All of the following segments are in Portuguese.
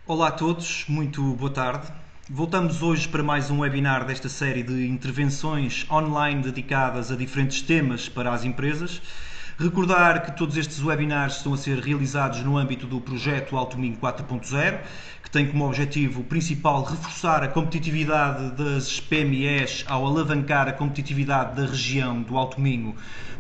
Olá a todos, muito boa tarde. Voltamos hoje para mais um webinar desta série de intervenções online dedicadas a diferentes temas para as empresas. Recordar que todos estes webinars estão a ser realizados no âmbito do projeto Alto Minho 4.0, que tem como objetivo principal reforçar a competitividade das PMEs ao alavancar a competitividade da região do Alto Minho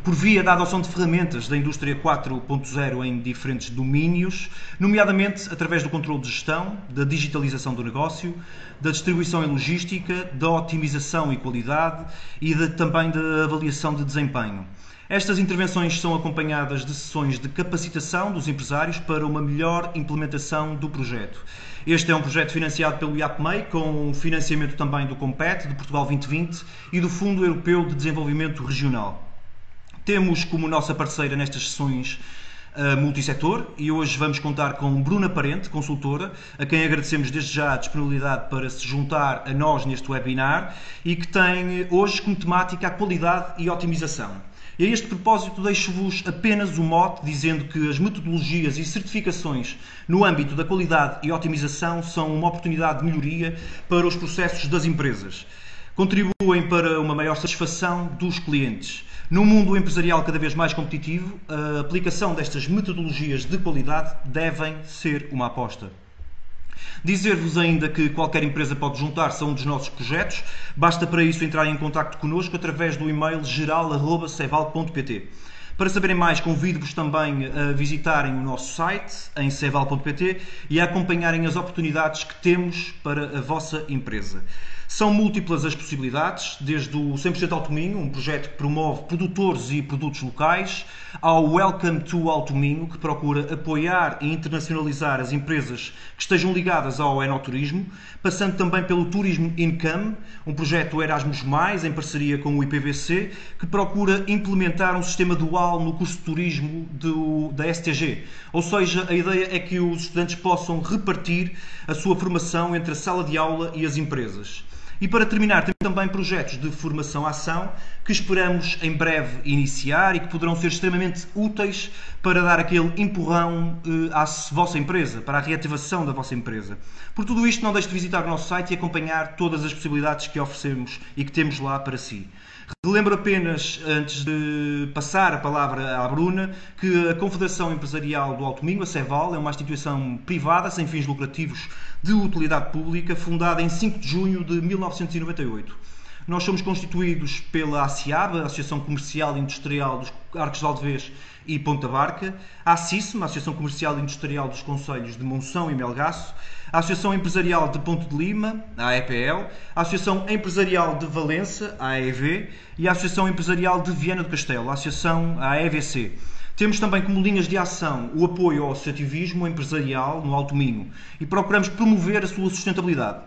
por via da adoção de ferramentas da indústria 4.0 em diferentes domínios, nomeadamente através do controle de gestão, da digitalização do negócio, da distribuição e logística, da otimização e qualidade e também da avaliação de desempenho. Estas intervenções são acompanhadas de sessões de capacitação dos empresários para uma melhor implementação do projeto. Este é um projeto financiado pelo IAPMEI, com financiamento também do COMPET, de Portugal 2020 e do Fundo Europeu de Desenvolvimento Regional. Temos como nossa parceira nestas sessões a Multissetor e hoje vamos contar com Bruna Parente, consultora, a quem agradecemos desde já a disponibilidade para se juntar a nós neste webinar e que tem hoje como temática a qualidade e otimização. E a este propósito deixo-vos apenas o mote dizendo que as metodologias e certificações no âmbito da qualidade e otimização são uma oportunidade de melhoria para os processos das empresas. Contribuem para uma maior satisfação dos clientes. Num mundo empresarial cada vez mais competitivo, a aplicação destas metodologias de qualidade devem ser uma aposta. Dizer-vos ainda que qualquer empresa pode juntar-se a um dos nossos projetos, basta para isso entrar em contacto connosco através do e-mail geral@ceval.pt. Para saberem mais, convido-vos também a visitarem o nosso site em ceval.pt e a acompanharem as oportunidades que temos para a vossa empresa. São múltiplas as possibilidades, desde o 100% Alto Minho, um projeto que promove produtores e produtos locais, ao Welcome to Alto Minho, que procura apoiar e internacionalizar as empresas que estejam ligadas ao enoturismo, passando também pelo Tourism Income, um projeto Erasmus+, em parceria com o IPVC, que procura implementar um sistema dual no curso de turismo da STG. Ou seja, a ideia é que os estudantes possam repartir a sua formação entre a sala de aula e as empresas. E para terminar, temos também projetos de formação-ação que esperamos em breve iniciar e que poderão ser extremamente úteis para dar aquele empurrão à vossa empresa, para a reativação da vossa empresa. Por tudo isto, não deixe de visitar o nosso site e acompanhar todas as possibilidades que oferecemos e que temos lá para si. Relembro apenas, antes de passar a palavra à Bruna, que a Confederação Empresarial do Alto Minho, a CEVAL, é uma instituição privada sem fins lucrativos de utilidade pública, fundada em 5 de junho de 1998. Nós somos constituídos pela ACIAB, a Associação Comercial e Industrial dos Arcos de Alvés e Ponta Barca, a ACISM, a Associação Comercial e Industrial dos Concelhos de Monção e Melgaço, a Associação Empresarial de Ponte de Lima, a AEPL, a Associação Empresarial de Valença, a AEV, e a Associação Empresarial de Viana do Castelo, a Associação AEVC. Temos também como linhas de ação o apoio ao associativismo empresarial no Alto Minho e procuramos promover a sua sustentabilidade.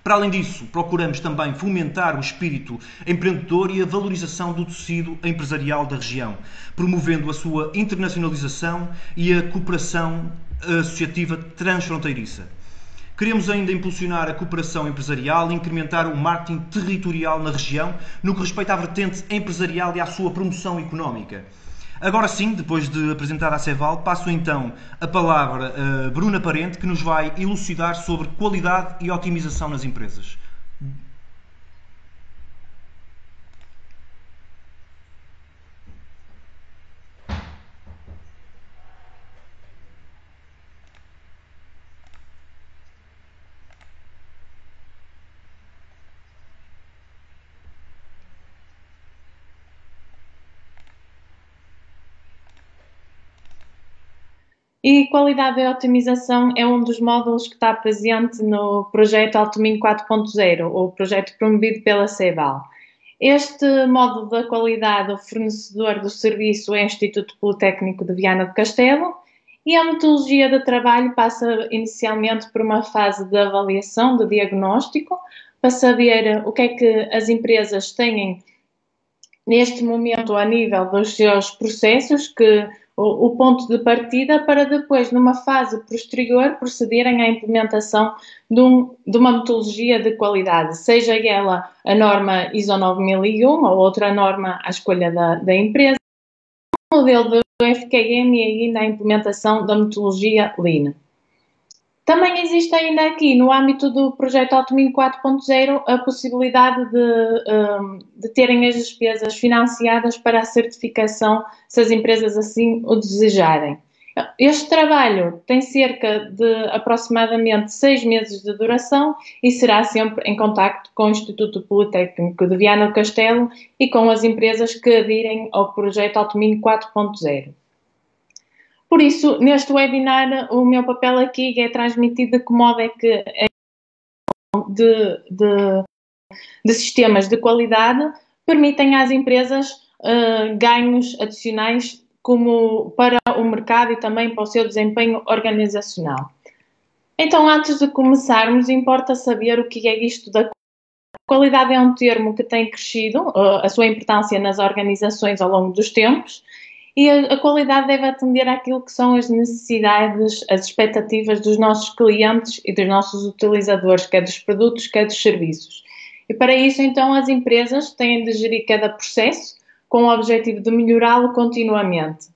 Para além disso, procuramos também fomentar o espírito empreendedor e a valorização do tecido empresarial da região, promovendo a sua internacionalização e a cooperação associativa transfronteiriça. Queremos ainda impulsionar a cooperação empresarial e incrementar o marketing territorial na região no que respeita à vertente empresarial e à sua promoção económica. Agora sim, depois de apresentar a Ceval, passo então a palavra a Bruna Parente, que nos vai elucidar sobre qualidade e otimização nas empresas. E qualidade e otimização é um dos módulos que está presente no projeto Alto Minho 4.0, o projeto promovido pela CEVAL. Este módulo da qualidade, o fornecedor do serviço é o Instituto Politécnico de Viana do Castelo e a metodologia de trabalho passa inicialmente por uma fase de avaliação, de diagnóstico, para saber o que é que as empresas têm neste momento a nível dos seus processos, que o ponto de partida para depois, numa fase posterior, procederem à implementação de uma metodologia de qualidade, seja ela a norma ISO 9001 ou outra norma à escolha da empresa, o modelo do FQM e ainda a implementação da metodologia Lean. Também existe ainda aqui, no âmbito do projeto Automino 4.0, a possibilidade de terem as despesas financiadas para a certificação, se as empresas assim o desejarem. Este trabalho tem cerca de aproximadamente 6 meses de duração e será sempre em contacto com o Instituto Politécnico de Viana do Castelo e com as empresas que aderem ao projeto Automino 4.0. Por isso, neste webinar, o meu papel aqui é transmitir de que modo é que de sistemas de qualidade permitem às empresas ganhos adicionais como para o mercado e também para o seu desempenho organizacional. Então, antes de começarmos, importa saber o que é isto da qualidade. É um termo que tem crescido, a sua importância nas organizações ao longo dos tempos, e a qualidade deve atender àquilo que são as necessidades, as expectativas dos nossos clientes e dos nossos utilizadores, quer dos produtos, quer dos serviços. E para isso, então, as empresas têm de gerir cada processo com o objetivo de melhorá-lo continuamente.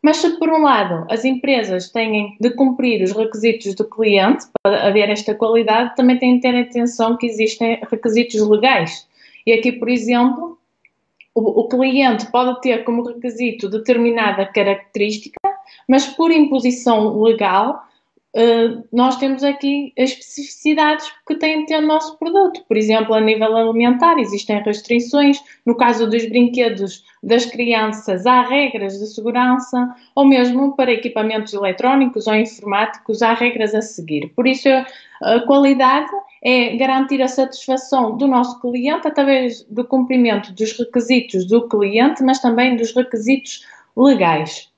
Mas se, por um lado, as empresas têm de cumprir os requisitos do cliente para haver esta qualidade, também têm de ter atenção que existem requisitos legais. E aqui, por exemplo, o cliente pode ter como requisito determinada característica, mas por imposição legal, nós temos aqui as especificidades que tem de ter o nosso produto. Por exemplo, a nível alimentar, existem restrições. No caso dos brinquedos das crianças, há regras de segurança, ou mesmo para equipamentos eletrónicos ou informáticos, há regras a seguir. Por isso, a qualidade é garantir a satisfação do nosso cliente através do cumprimento dos requisitos do cliente, mas também dos requisitos legais.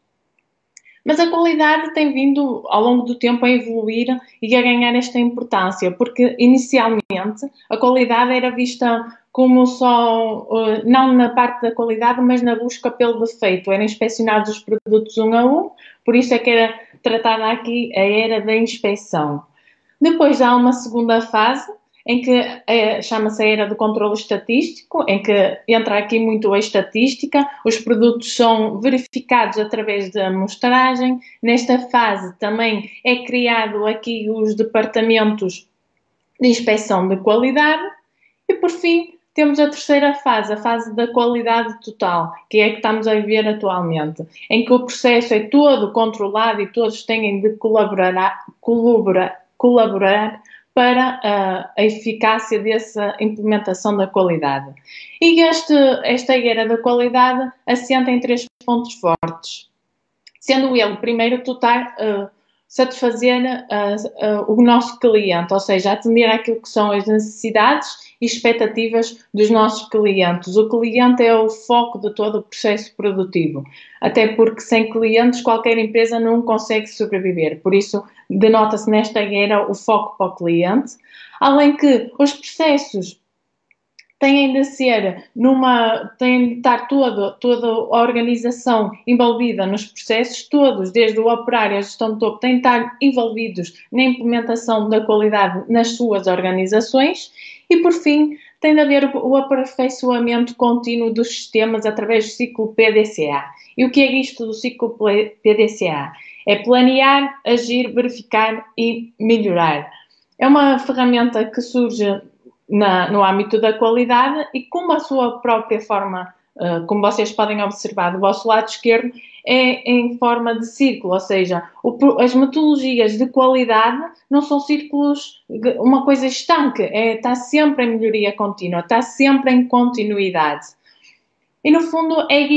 Mas a qualidade tem vindo, ao longo do tempo, a evoluir e a ganhar esta importância, porque inicialmente a qualidade era vista como só, não na parte da qualidade, mas na busca pelo defeito. Eram inspecionados os produtos um a um, por isso é que era tratada aqui a era da inspeção. Depois há uma segunda fase, em que chama-se a era do controle estatístico, em que entra aqui muito a estatística, os produtos são verificados através da amostragem. Nesta fase também é criado aqui os departamentos de inspeção de qualidade e, por fim, temos a terceira fase, a fase da qualidade total, que é a que estamos a viver atualmente, em que o processo é todo controlado e todos têm de colaborar para a eficácia dessa implementação da qualidade. E esta era da qualidade assenta em 3 pontos fortes, sendo ele, primeiro, satisfazer o nosso cliente, ou seja, atender àquilo que são as necessidades e expectativas dos nossos clientes. O cliente é o foco de todo o processo produtivo, até porque sem clientes qualquer empresa não consegue sobreviver. Por isso, denota-se nesta era o foco para o cliente, além que os processos têm de estar toda a organização envolvida nos processos, todos, desde o operário à gestão de topo, têm de estar envolvidos na implementação da qualidade nas suas organizações e, por fim, tem de haver o aperfeiçoamento contínuo dos sistemas através do ciclo PDCA. E o que é isto do ciclo PDCA? É planear, agir, verificar e melhorar. É uma ferramenta que surge no âmbito da qualidade e com a sua própria forma, como vocês podem observar do vosso lado esquerdo, é em forma de círculo, ou seja, as metodologias de qualidade não são círculos, uma coisa estanque, está sempre em melhoria contínua, está sempre em continuidade. E no fundo é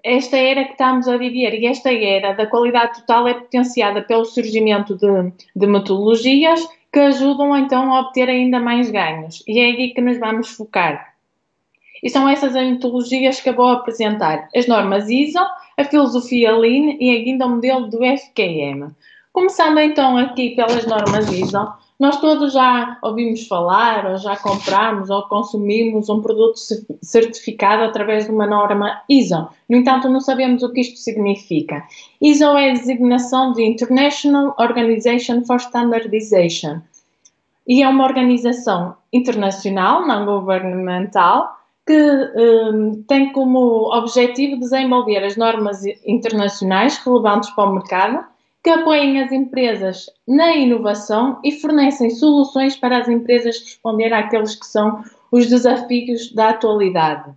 esta era que estamos a viver, e esta era da qualidade total é potenciada pelo surgimento de metodologias que ajudam então a obter ainda mais ganhos. E é aí que nos vamos focar. E são essas as metodologias que eu vou apresentar. As normas ISO, a filosofia Lean e ainda o modelo do FQM. Começando então aqui pelas normas ISO, nós todos já ouvimos falar, ou já compramos, ou consumimos um produto certificado através de uma norma ISO. No entanto, não sabemos o que isto significa. ISO é a designação de International Organization for Standardization e é uma organização internacional, não governamental, que tem como objetivo desenvolver as normas internacionais relevantes para o mercado que apoiem as empresas na inovação e fornecem soluções para as empresas responder àqueles que são os desafios da atualidade.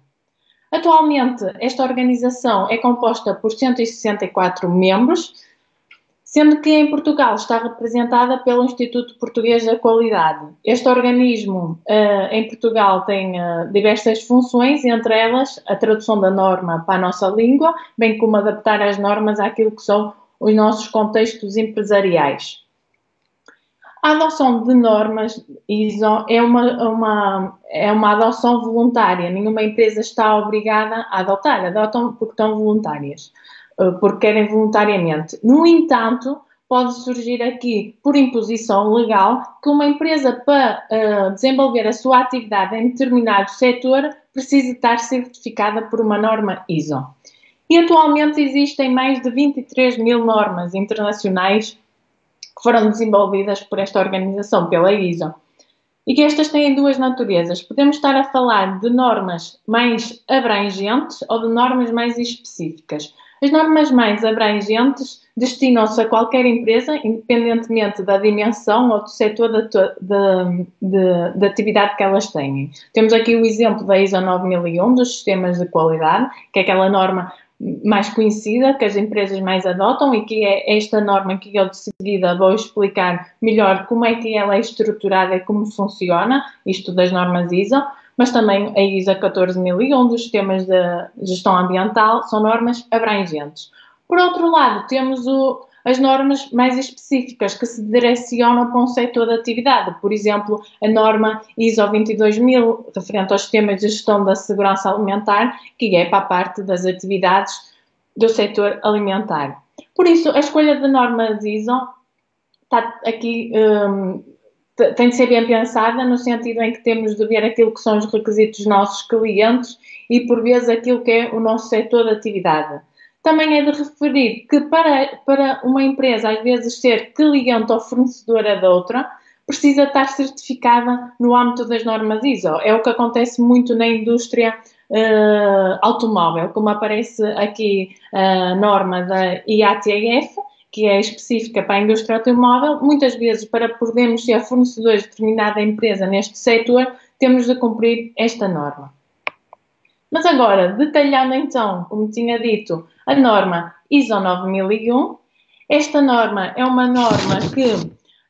Atualmente, esta organização é composta por 164 membros, sendo que em Portugal está representada pelo Instituto Português da Qualidade. Este organismo em Portugal tem diversas funções, entre elas a tradução da norma para a nossa língua, bem como adaptar as normas àquilo que são os nossos contextos empresariais. A adoção de normas ISO é uma adoção voluntária. Nenhuma empresa está obrigada a adotar. Adotam porque estão voluntárias, porque querem voluntariamente. No entanto, pode surgir aqui, por imposição legal, que uma empresa, para desenvolver a sua atividade em determinado setor, precise estar certificada por uma norma ISO. E atualmente existem mais de 23 mil normas internacionais que foram desenvolvidas por esta organização, pela ISO. E que estas têm duas naturezas. Podemos estar a falar de normas mais abrangentes ou de normas mais específicas. As normas mais abrangentes destinam-se a qualquer empresa, independentemente da dimensão ou do setor de atividade que elas têm. Temos aqui o exemplo da ISO 9001, dos sistemas de qualidade, que é aquela norma mais conhecida, que as empresas mais adotam e que é esta norma que eu de seguida vou explicar melhor como é que ela é estruturada e como funciona, isto das normas ISO, mas também a ISO 14001 dos sistemas de gestão ambiental são normas abrangentes. Por outro lado, temos as normas mais específicas que se direcionam para um setor de atividade. Por exemplo, a norma ISO 22000, referente aos sistemas de gestão da segurança alimentar, que é para a parte das atividades do setor alimentar. Por isso, a escolha de normas ISO está aqui, tem de ser bem pensada, no sentido em que temos de ver aquilo que são os requisitos dos nossos clientes e, por vezes, aquilo que é o nosso setor de atividade. Também é de referir que para uma empresa, às vezes, ser cliente ou fornecedora de outra, precisa estar certificada no âmbito das normas ISO. É o que acontece muito na indústria automóvel, como aparece aqui a norma da IATF, que é específica para a indústria automóvel. Muitas vezes, para podermos ser fornecedores de determinada empresa neste setor, temos de cumprir esta norma. Mas agora, detalhando então, como tinha dito, a norma ISO 9001, esta norma é uma norma que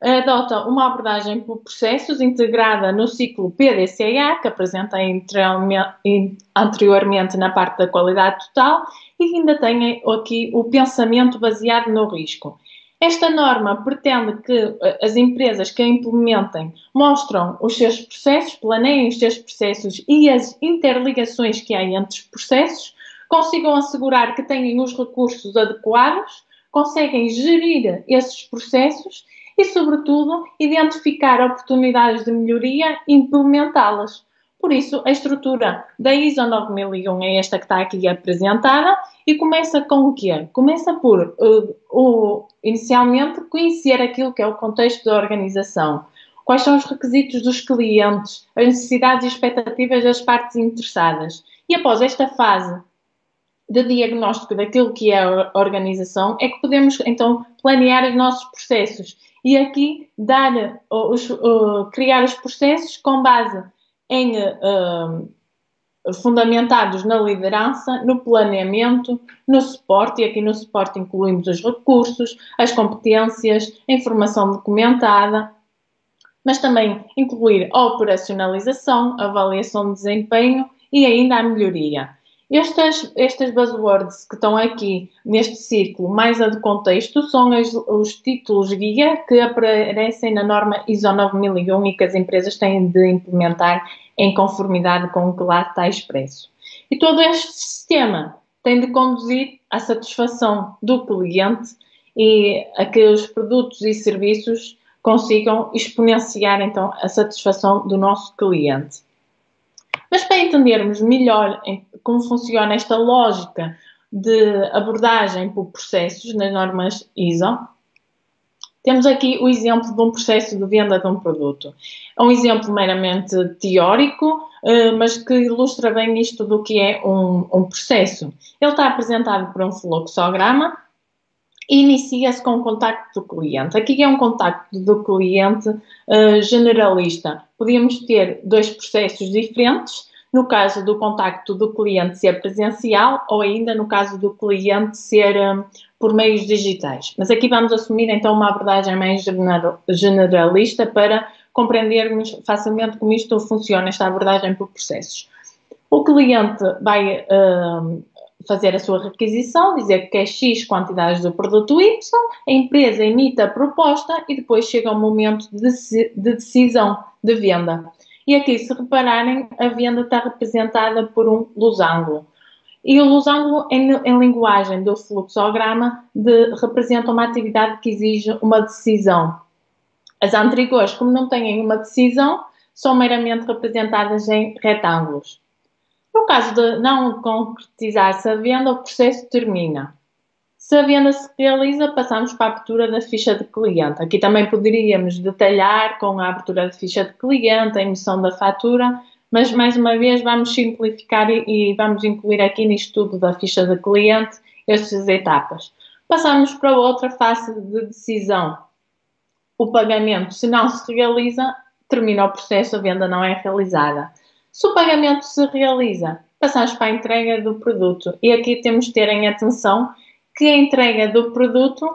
adota uma abordagem por processos integrada no ciclo PDCA, que apresentei anteriormente na parte da qualidade total, e ainda tem aqui o pensamento baseado no risco. Esta norma pretende que as empresas que a implementem mostram os seus processos, planeiem os seus processos e as interligações que há entre os processos, consigam assegurar que têm os recursos adequados, conseguem gerir esses processos e, sobretudo, identificar oportunidades de melhoria e implementá-las. Por isso, a estrutura da ISO 9001 é esta que está aqui apresentada e começa com o quê? Começa por, inicialmente, conhecer aquilo que é o contexto da organização. Quais são os requisitos dos clientes, as necessidades e expectativas das partes interessadas. E após esta fase de diagnóstico daquilo que é a organização, é que podemos, então, planear os nossos processos. E aqui, criar os processos com base em fundamentados na liderança, no planeamento, no suporte, e aqui no suporte incluímos os recursos, as competências, a informação documentada, mas também incluir a operacionalização, a avaliação de desempenho e ainda a melhoria. Estas buzzwords que estão aqui neste círculo, mais a de contexto, são os títulos guia que aparecem na norma ISO 9001 e que as empresas têm de implementar em conformidade com o que lá está expresso. E todo este sistema tem de conduzir à satisfação do cliente e a que os produtos e serviços consigam exponenciar, então, a satisfação do nosso cliente. Mas para entendermos melhor como funciona esta lógica de abordagem por processos nas normas ISO, temos aqui o exemplo de um processo de venda de um produto. É um exemplo meramente teórico, mas que ilustra bem isto do que é um processo. Ele está apresentado por um fluxograma e inicia-se com o contacto do cliente. Aqui é um contacto do cliente generalista. Podíamos ter dois processos diferentes, no caso do contacto do cliente ser presencial ou ainda no caso do cliente ser por meios digitais. Mas aqui vamos assumir então uma abordagem mais generalista para compreendermos facilmente como isto funciona, esta abordagem por processos. O cliente vai fazer a sua requisição, dizer que quer X quantidades do produto Y, a empresa emite a proposta e depois chega o momento de decisão de venda. E aqui, se repararem, a venda está representada por um losango. E o losango, em linguagem do fluxograma, representa uma atividade que exige uma decisão. As anteriores, como não têm uma decisão, são meramente representadas em retângulos. No caso de não concretizar-se a venda, o processo termina. Se a venda se realiza, passamos para a abertura da ficha de cliente. Aqui também poderíamos detalhar com a abertura de ficha de cliente, a emissão da fatura, mas mais uma vez vamos simplificar e vamos incluir aqui no estudo da ficha de cliente estas etapas. Passamos para outra fase de decisão. O pagamento, se não se realiza, termina o processo, a venda não é realizada. Se o pagamento se realiza, passamos para a entrega do produto. E aqui temos de ter em atenção que a entrega do produto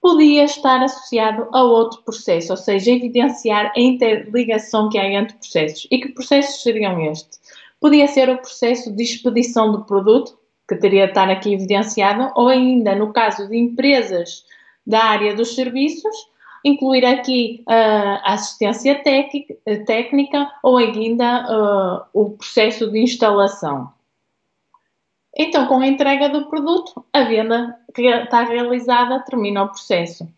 podia estar associado a outro processo, ou seja, evidenciar a interligação que há entre processos. E que processos seriam estes? Podia ser o processo de expedição do produto, que teria de estar aqui evidenciado, ou ainda, no caso de empresas da área dos serviços, incluir aqui a assistência técnica ou ainda o processo de instalação. Então, com a entrega do produto, a venda que está realizada termina o processo.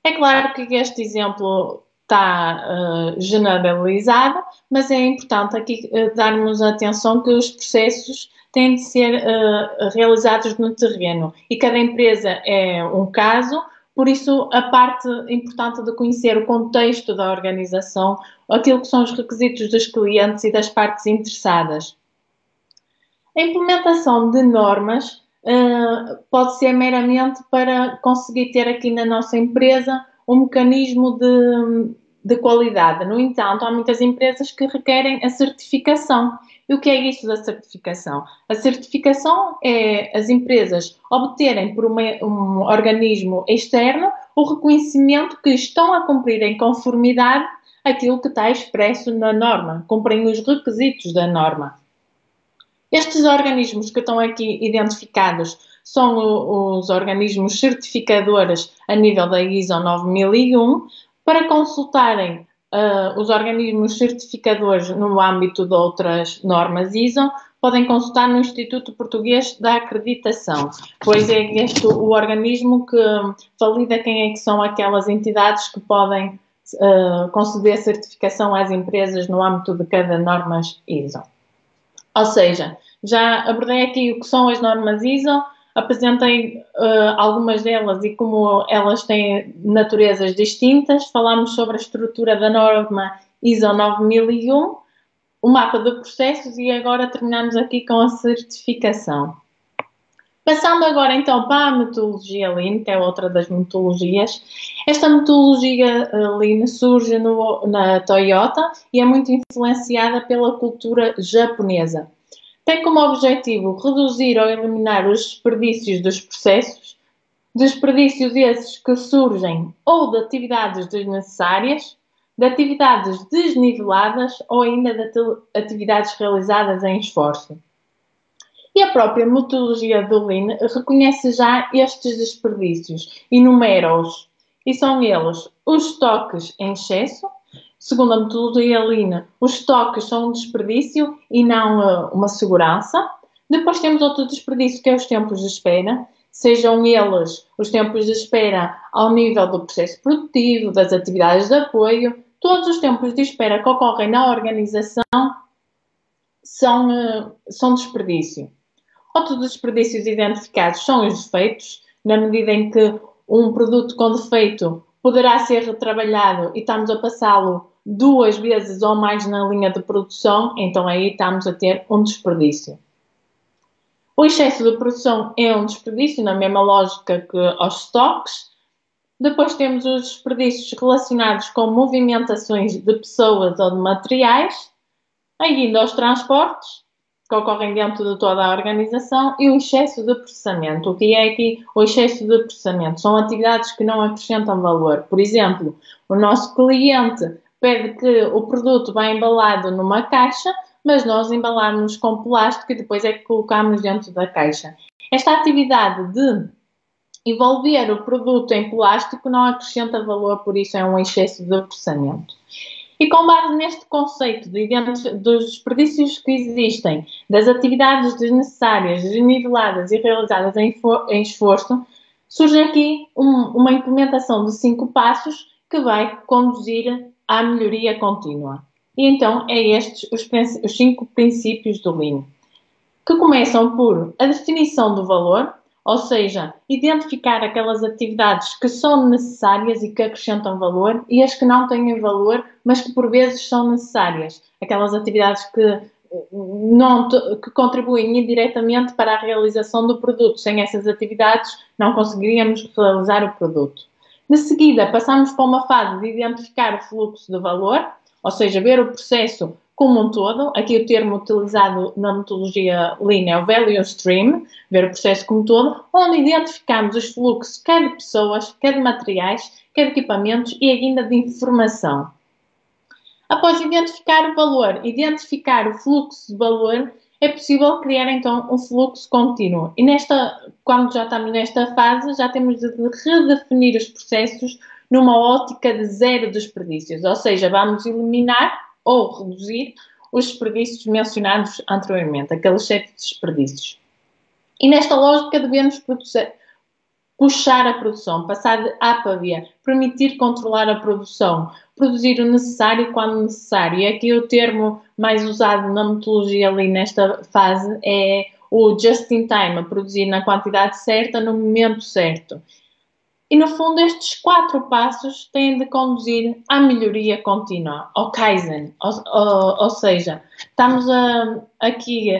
É claro que este exemplo está generalizado, mas é importante aqui darmos atenção que os processos têm de ser realizados no terreno e cada empresa é um caso. Por isso, a parte importante de conhecer o contexto da organização, aquilo que são os requisitos dos clientes e das partes interessadas. A implementação de normas pode ser meramente para conseguir ter aqui na nossa empresa um mecanismo de qualidade. No entanto, há muitas empresas que requerem a certificação. E o que é isso da certificação? A certificação é as empresas obterem por um organismo externo o reconhecimento que estão a cumprir em conformidade aquilo que está expresso na norma, cumprem os requisitos da norma. Estes organismos que estão aqui identificados são os organismos certificadores a nível da ISO 9001. Para consultarem os organismos certificadores no âmbito de outras normas ISO, podem consultar no Instituto Português da Acreditação, pois é este o organismo que valida quem é que são aquelas entidades que podem conceder certificação às empresas no âmbito de cada norma ISO. Ou seja, já abordei aqui o que são as normas ISO, apresentei algumas delas e como elas têm naturezas distintas, falámos sobre a estrutura da norma ISO 9001, o mapa de processos e agora terminamos aqui com a certificação. Passando agora então para a metodologia Lean, que é outra das metodologias. Esta metodologia Lean surge na Toyota e é muito influenciada pela cultura japonesa. Tem como objetivo reduzir ou eliminar os desperdícios dos processos, desperdícios esses que surgem ou de atividades desnecessárias, de atividades desniveladas ou ainda de atividades realizadas em esforço. E a própria metodologia do Lean reconhece já estes desperdícios, enumera-os, e são eles os estoques em excesso. Segundo a metodologia Lean, os estoques são um desperdício e não uma segurança. Depois temos outro desperdício que é os tempos de espera, sejam eles os tempos de espera ao nível do processo produtivo, das atividades de apoio, todos os tempos de espera que ocorrem na organização são desperdício. Outros desperdícios identificados são os defeitos, na medida em que um produto com defeito poderá ser retrabalhado e estamos a passá-lo 2 vezes ou mais na linha de produção, então aí estamos a ter um desperdício. O excesso de produção é um desperdício, na mesma lógica que aos estoques. Depois temos os desperdícios relacionados com movimentações de pessoas ou de materiais, ainda aos transportes, que ocorrem dentro de toda a organização, e o excesso de processamento. O que é aqui o excesso de processamento? São atividades que não acrescentam valor. Por exemplo, o nosso cliente pede que o produto vá embalado numa caixa, mas nós embalamos com plástico e depois é que colocamos dentro da caixa. Esta atividade de envolver o produto em plástico não acrescenta valor, por isso é um excesso de processamento. E com base neste conceito dos desperdícios que existem, das atividades desnecessárias, desniveladas e realizadas em esforço, surge aqui uma implementação de 5 passos que vai conduzir à melhoria contínua. E então é estes os 5 princípios do Lean, que começam por a definição do valor, ou seja, identificar aquelas atividades que são necessárias e que acrescentam valor e as que não têm valor, mas que por vezes são necessárias. Aquelas atividades que contribuem indiretamente para a realização do produto. Sem essas atividades, não conseguiríamos realizar o produto. De seguida, passamos para uma fase de identificar o fluxo de valor, ou seja, ver o processo como um todo. Aqui o termo utilizado na metodologia Lean é o Value Stream, ver o processo como um todo, onde identificamos os fluxos, quer de pessoas, quer de materiais, quer de equipamentos e ainda de informação. Após identificar o valor, identificar o fluxo de valor, é possível criar então um fluxo contínuo. E quando já estamos nesta fase, já temos de redefinir os processos numa ótica de zero desperdícios, ou seja, vamos eliminar ou reduzir os desperdícios mencionados anteriormente, aqueles 7 desperdícios. E nesta lógica devemos puxar a produção, passar de A para B, permitir controlar a produção, produzir o necessário quando necessário. E aqui o termo mais usado na metodologia ali nesta fase é o just in time, a produzir na quantidade certa, no momento certo. E no fundo estes 4 passos têm de conduzir à melhoria contínua, ao Kaizen, ou seja, estamos aqui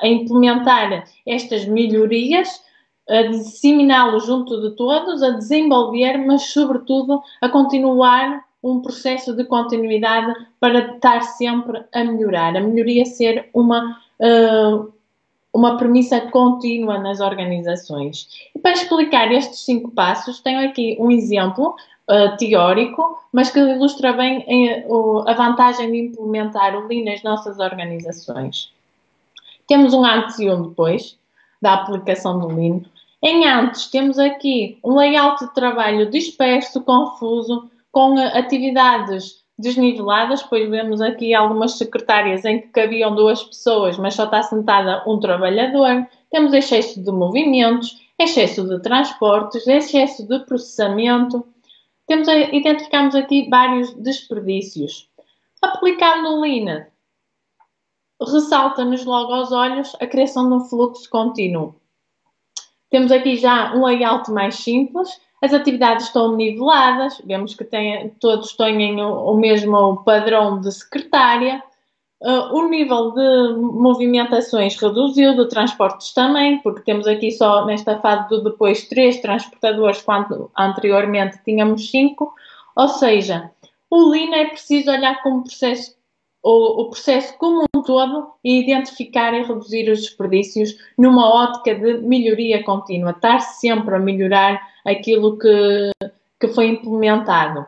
a implementar estas melhorias, a disseminá-los junto de todos, a desenvolver, mas sobretudo a continuar um processo de continuidade para estar sempre a melhorar. A melhoria ser uma premissa contínua nas organizações. E para explicar estes 5 passos, tenho aqui um exemplo teórico, mas que ilustra bem a vantagem de implementar o Lean nas nossas organizações. Temos um antes e um depois da aplicação do Lean. Em antes, temos aqui um layout de trabalho disperso, confuso, com atividades desniveladas, pois vemos aqui algumas secretárias em que cabiam 2 pessoas, mas só está sentada um trabalhador. Temos excesso de movimentos, excesso de transportes, excesso de processamento. Identificamos aqui vários desperdícios. Aplicando o Lean, ressalta-nos logo aos olhos a criação de um fluxo contínuo. Temos aqui já um layout mais simples, as atividades estão niveladas, vemos que todos têm o mesmo padrão de secretária, o nível de movimentações reduziu, de transportes também, porque temos aqui só nesta fase do depois 3 transportadores, quando anteriormente tínhamos 5, ou seja, o Lean é preciso olhar como o processo como um todo e identificar e reduzir os desperdícios numa ótica de melhoria contínua, estar sempre a melhorar aquilo que foi implementado.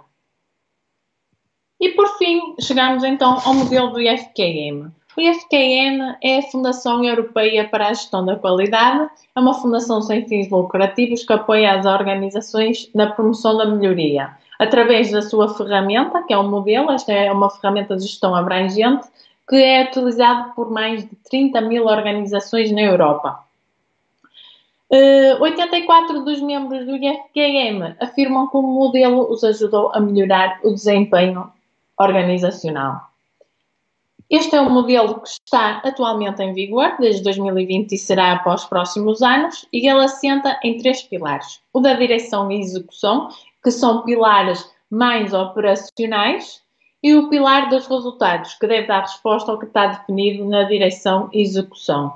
E por fim, chegamos então ao modelo do IFKM. O IFKM é a Fundação Europeia para a Gestão da Qualidade, é uma fundação sem fins lucrativos que apoia as organizações na promoção da melhoria, através da sua ferramenta, que é um modelo. Esta é uma ferramenta de gestão abrangente, que é utilizado por mais de 30 mil organizações na Europa. 84 dos membros do IFKM afirmam que o modelo os ajudou a melhorar o desempenho organizacional. Este é um modelo que está atualmente em vigor, desde 2020 e será para os próximos anos, e ele assenta em 3 pilares. O da direção e execução, que são pilares mais operacionais, e o pilar dos resultados, que deve dar resposta ao que está definido na direção e execução.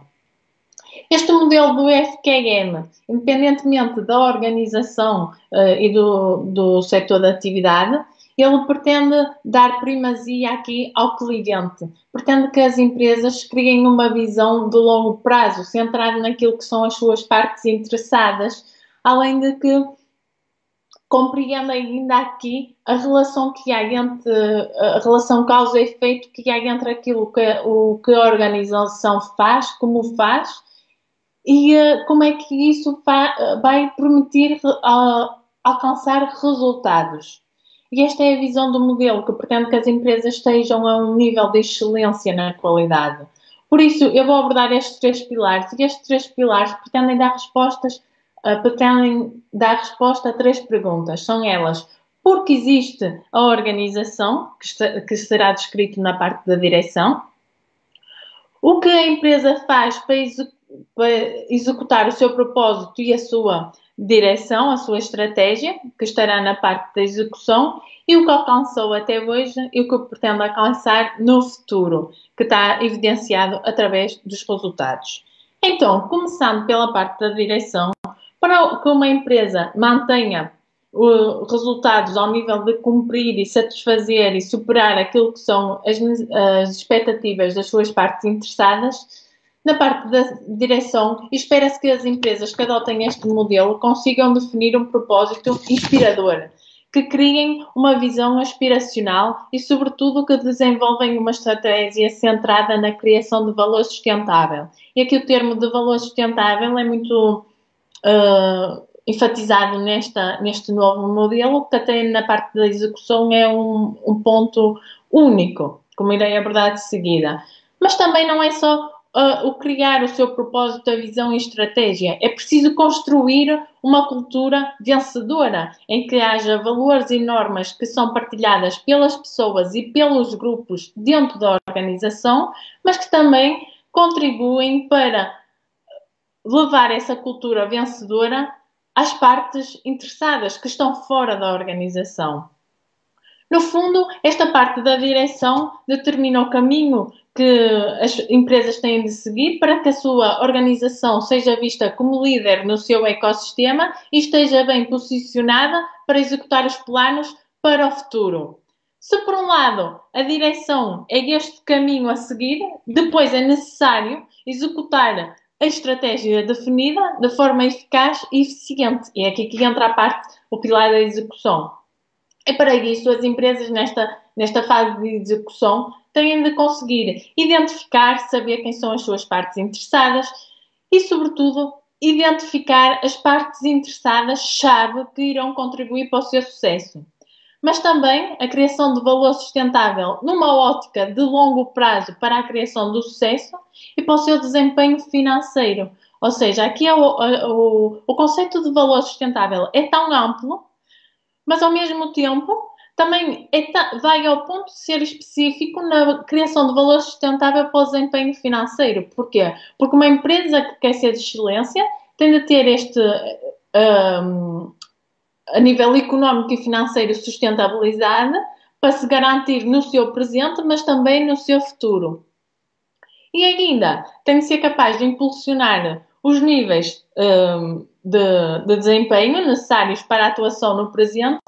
Este modelo do FQM, independentemente da organização e do setor de atividade, ele pretende dar primazia aqui ao cliente. Pretende que as empresas criem uma visão de longo prazo, centrada naquilo que são as suas partes interessadas, além de que compreende ainda aqui a relação que há entre a relação causa e efeito que há entre aquilo que a organização faz, como faz e como é que isso vai permitir alcançar resultados. E esta é a visão do modelo que pretende que as empresas estejam a um nível de excelência na qualidade. Por isso, eu vou abordar estes três pilares e estes três pilares pretendem dar resposta a três perguntas. São elas: por que existe a organização, que será descrito na parte da direção? O que a empresa faz para executar o seu propósito e a sua direção, a sua estratégia, que estará na parte da execução, e o que alcançou até hoje e o que pretende alcançar no futuro, que está evidenciado através dos resultados. Então, começando pela parte da direção, para que uma empresa mantenha resultados ao nível de cumprir e satisfazer e superar aquilo que são as expectativas das suas partes interessadas, na parte da direção, espera-se que as empresas que adotem este modelo consigam definir um propósito inspirador, que criem uma visão aspiracional e, sobretudo, que desenvolvem uma estratégia centrada na criação de valor sustentável. E aqui o termo de valor sustentável é muito enfatizado neste novo modelo, que até na parte da execução é um ponto único, como irei abordar de seguida. Mas também não é só o criar o seu propósito, a visão e a estratégia. É preciso construir uma cultura vencedora, em que haja valores e normas que são partilhadas pelas pessoas e pelos grupos dentro da organização, mas que também contribuem para levar essa cultura vencedora às partes interessadas que estão fora da organização. No fundo, esta parte da direção determina o caminho que as empresas têm de seguir para que a sua organização seja vista como líder no seu ecossistema e esteja bem posicionada para executar os planos para o futuro. Se, por um lado, a direção é este caminho a seguir, depois é necessário executar a estratégia definida de forma eficaz e eficiente. E é aqui que entra a parte, o pilar da execução. É para isso as empresas nesta fase de execução têm de conseguir identificar, saber quem são as suas partes interessadas e, sobretudo, identificar as partes interessadas-chave que irão contribuir para o seu sucesso. Mas também a criação de valor sustentável numa ótica de longo prazo para a criação do sucesso e para o seu desempenho financeiro. Ou seja, aqui o conceito de valor sustentável é tão amplo, mas ao mesmo tempo também vai ao ponto de ser específico na criação de valor sustentável para o desempenho financeiro. Porquê? Porque uma empresa que quer ser de excelência tem de ter a nível económico e financeiro sustentabilizada para se garantir no seu presente, mas também no seu futuro. E ainda tem de ser capaz de impulsionar os níveis de desempenho necessários para a atuação no presente,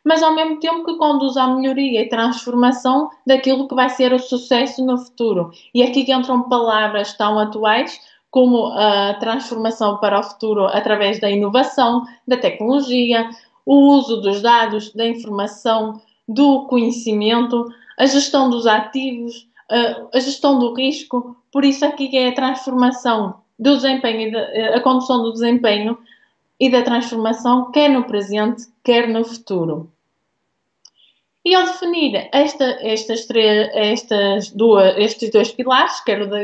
mas ao mesmo tempo que conduz à melhoria e transformação daquilo que vai ser o sucesso no futuro. E aqui entram palavras tão atuais como a transformação para o futuro através da inovação, da tecnologia, o uso dos dados, da informação, do conhecimento, a gestão dos ativos, a gestão do risco. Por isso aqui é a transformação do desempenho, a condução do desempenho e da transformação, quer no presente, quer no futuro. E ao definir estes dois pilares, quer o da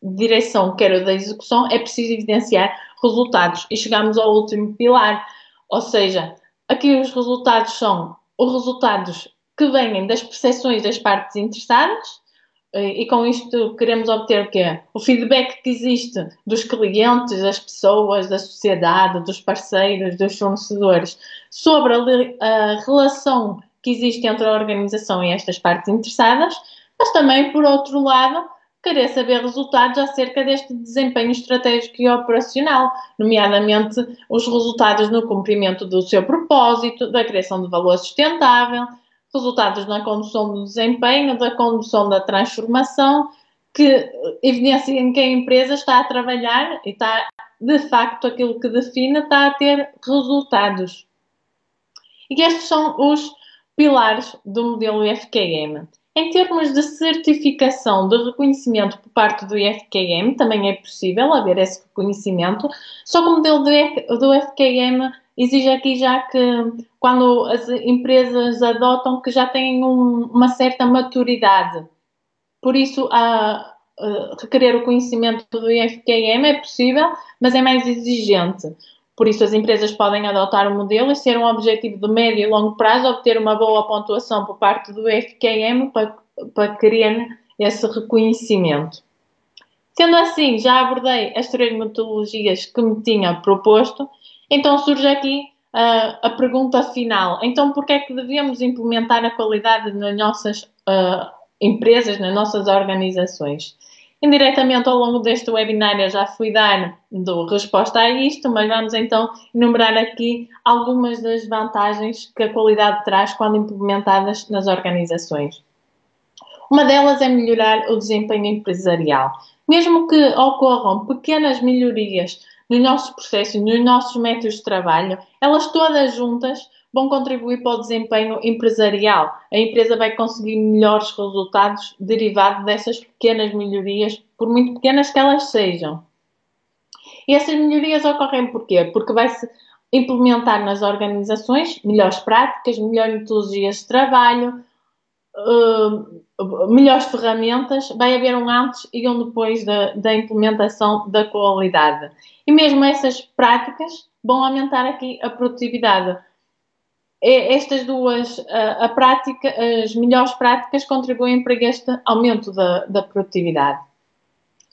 direção, quer o da execução, é preciso evidenciar resultados. E chegamos ao último pilar, ou seja, aqui os resultados são os resultados que vêm das percepções das partes interessadas, e com isto queremos obter o quê? O feedback que existe dos clientes, das pessoas, da sociedade, dos parceiros, dos fornecedores, sobre a relação que existe entre a organização e estas partes interessadas, mas também, por outro lado, querer saber resultados acerca deste desempenho estratégico e operacional, nomeadamente os resultados no cumprimento do seu propósito, da criação de valor sustentável, resultados na condução do desempenho, da condução da transformação, que evidenciam que a empresa está a trabalhar e está, de facto, aquilo que define, está a ter resultados. E estes são os pilares do modelo IFKM. Em termos de certificação de reconhecimento por parte do IFKM, também é possível haver esse reconhecimento, só que o modelo do IFKM exige aqui já que quando as empresas adotam que já têm uma certa maturidade. Por isso, requerer o conhecimento do IFKM é possível, mas é mais exigente. Por isso, as empresas podem adotar o modelo e ser um objetivo de médio e longo prazo obter uma boa pontuação por parte do IFKM para querer esse reconhecimento. Sendo assim, já abordei as 3 metodologias que me tinha proposto, então surge aqui a pergunta final. Então, por que é que devemos implementar a qualidade nas nossas empresas, nas nossas organizações? Indiretamente, ao longo deste webinar, eu já fui dar resposta a isto, mas vamos então enumerar aqui algumas das vantagens que a qualidade traz quando implementadas nas organizações. Uma delas é melhorar o desempenho empresarial. Mesmo que ocorram pequenas melhorias nos nossos processos, nos nossos métodos de trabalho, elas todas juntas vão contribuir para o desempenho empresarial. A empresa vai conseguir melhores resultados derivados dessas pequenas melhorias, por muito pequenas que elas sejam. E essas melhorias ocorrem porquê? Porque vai-se implementar nas organizações melhores práticas, melhores metodologias de trabalho, melhores ferramentas, vai haver um antes e um depois da implementação da qualidade. E mesmo essas práticas vão aumentar aqui a produtividade. Estas duas, as melhores práticas contribuem para este aumento da produtividade.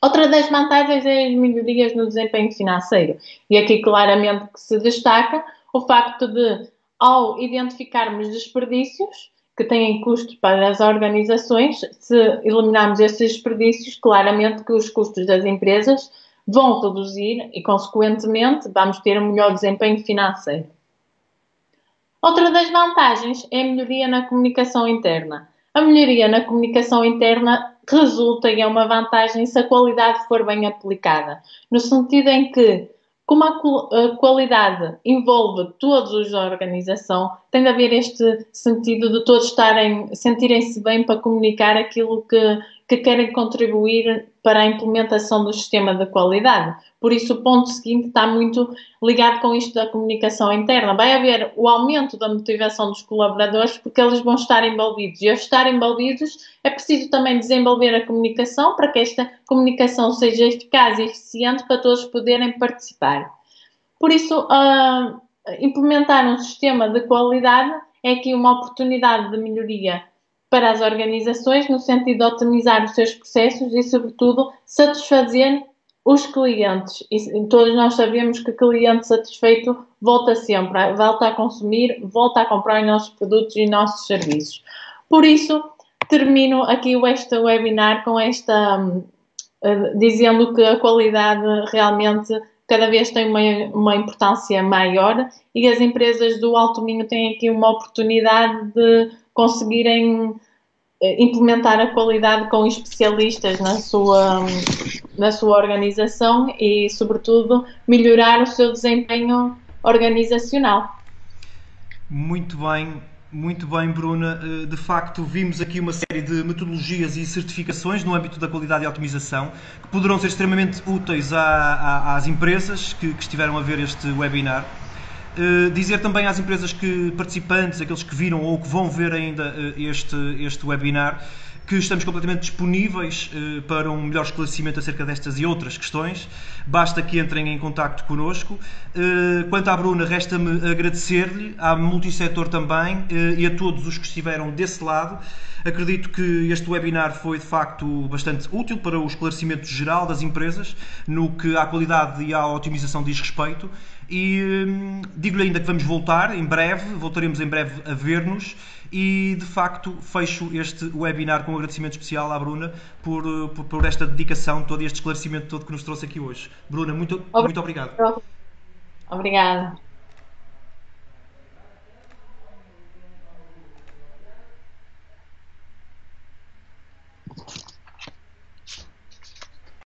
Outra das vantagens é as melhorias no desempenho financeiro. E aqui claramente que se destaca o facto de, ao identificarmos desperdícios que têm custos para as organizações, se eliminarmos esses desperdícios, claramente que os custos das empresas vão reduzir e, consequentemente, vamos ter um melhor desempenho financeiro. Outra das vantagens é a melhoria na comunicação interna. A melhoria na comunicação interna resulta e é uma vantagem se a qualidade for bem aplicada, no sentido em que, como a qualidade envolve todos da organização, tem de haver este sentido de todos sentirem-se bem para comunicar aquilo que querem contribuir para a implementação do sistema de qualidade. Por isso, o ponto seguinte está muito ligado com isto da comunicação interna. Vai haver o aumento da motivação dos colaboradores porque eles vão estar envolvidos. E ao estar envolvidos, é preciso também desenvolver a comunicação para que esta comunicação seja eficaz e eficiente para todos poderem participar. Por isso, implementar um sistema de qualidade é aqui uma oportunidade de melhoria para as organizações, no sentido de otimizar os seus processos e, sobretudo, satisfazer os clientes. E todos nós sabemos que cliente satisfeito volta sempre, volta a consumir, volta a comprar os nossos produtos e os nossos serviços. Por isso, termino aqui este webinar com dizendo que a qualidade realmente cada vez tem uma importância maior e as empresas do Alto Minho têm aqui uma oportunidade de conseguirem implementar a qualidade com especialistas na sua organização e, sobretudo, melhorar o seu desempenho organizacional. Muito bem, Bruna. De facto, vimos aqui uma série de metodologias e certificações no âmbito da qualidade e otimização que poderão ser extremamente úteis às empresas que estiveram a ver este webinar. Dizer também às empresas participantes, aqueles que viram ou que vão ver ainda este webinar, que estamos completamente disponíveis para um melhor esclarecimento acerca destas e outras questões. Basta que entrem em contacto connosco. Quanto à Bruna, resta-me agradecer-lhe, à Multissetor também e a todos os que estiveram desse lado. Acredito que este webinar foi de facto bastante útil para o esclarecimento geral das empresas no que à qualidade e à otimização diz respeito e digo-lhe ainda que vamos voltar em breve, voltaremos em breve a ver-nos e de facto fecho este webinar com um agradecimento especial à Bruna por esta dedicação todo e este esclarecimento todo que nos trouxe aqui hoje. Bruna, muito obrigado. Obrigada.